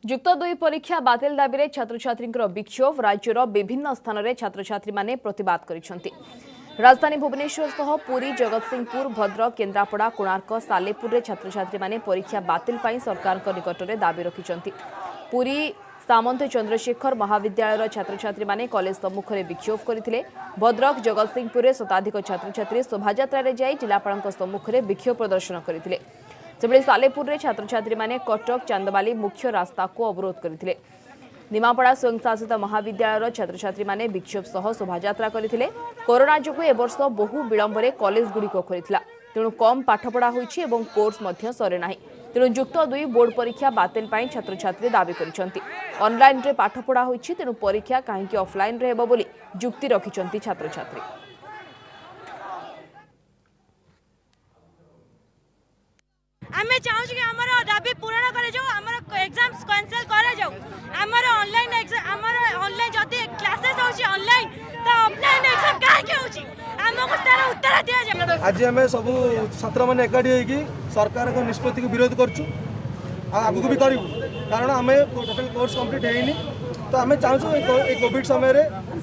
जुक्त दुई परीक्षा बातिल दाबी में छात्र छात्री विक्षोभ राज्यर विभिन्न स्थान में छात्र छात्री माने प्रतिवाद करिसेंति। राजधानी भुवनेश्वर सह पुरी जगतसिंहपुर भद्रक केन्द्रापड़ा कोणार्क सालेपुर छात्र छात्री माने परीक्षा बातिल पाई सरकार निकट में दाबी रखिंट। पुरी सामंत चंद्रशेखर महाविद्यालय छात्र छात्री माने कॉलेज सम्मुखें विक्षोभ करते। भद्रक जगतसिंहपुर शताधिक छात्र छात्री शोभायात्रा जाई जिलापाल सम्मुखें विक्षोभ प्रदर्शन करते। सेबळे सालेपुर रे छात्र छात्री माने कटक चांदबाली मुख्य रास्ता को अवरोध करथिले। निमापड़ा स्वयंशासित महाविद्यालय छात्र छात्री माने विक्षोभ सह शोभायात्रा करथिले। कोरोना जोगु ए वर्ष बहु विलंबरे कॉलेज गुड़िक खोलिथिला, तेणु कम पाठपढ़ा होईछि एवं कोर्स मध्य सरे नाही। तेणु जुक्त दुई बोर्ड परीक्षा बातिल पाई छात्र छात्री दाबी करिसेंति। ऑनलाइन रे पाठपढ़ा होईछि, तेणु परीक्षा काहेकि ऑफलाइन रे हेबो बोली जुक्ति रखिसेंति छात्र छात्री। आमे चाहू कि हमर दाबी पूर्ण करे जाऊ, हमर एग्जाम्स कैंसिल करे जाऊ। हमर ऑनलाइन एग्जाम, हमर ऑनलाइन जदी क्लासेस होची ऑनलाइन त ऑफलाइन एग्जाम काहे के होची, हमको तार उत्तर दिया जाय। आज हमें सब छात्र माने एकाठी होई सरकार को निष्पत्ति को विरोध करछु, आगु भी करू, कारण हमें टोटल कोर्स कंप्लीट हेनी। तो आम चाहूँ कोविड समय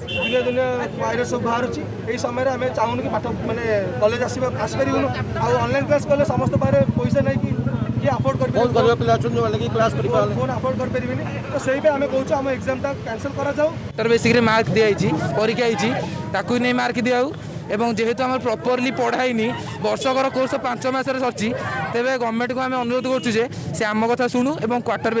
दुनिया दुनिया वायरस सब बाहर यही समय आम चाहूँ कि पाठ माने कॉलेज आसपार ऑनलाइन क्लास कले समस्त पाखे पैसा नहीं कि अफोर्ड कर फोन अफोर्ड कर पारे। तो से आम कहूँ आम एग्जाम कैंसल कर बेसिक मार्क दिखाई परीक्षा नहीं मार्क दिया एवं जेहेतु आम प्रॉपरली पढ़ाई वर्षकर कोर्स 5 मास सरची तेज गवर्नमेंट को आम अनुरोध करुँ से आम कथा शुणु और क्वार्टर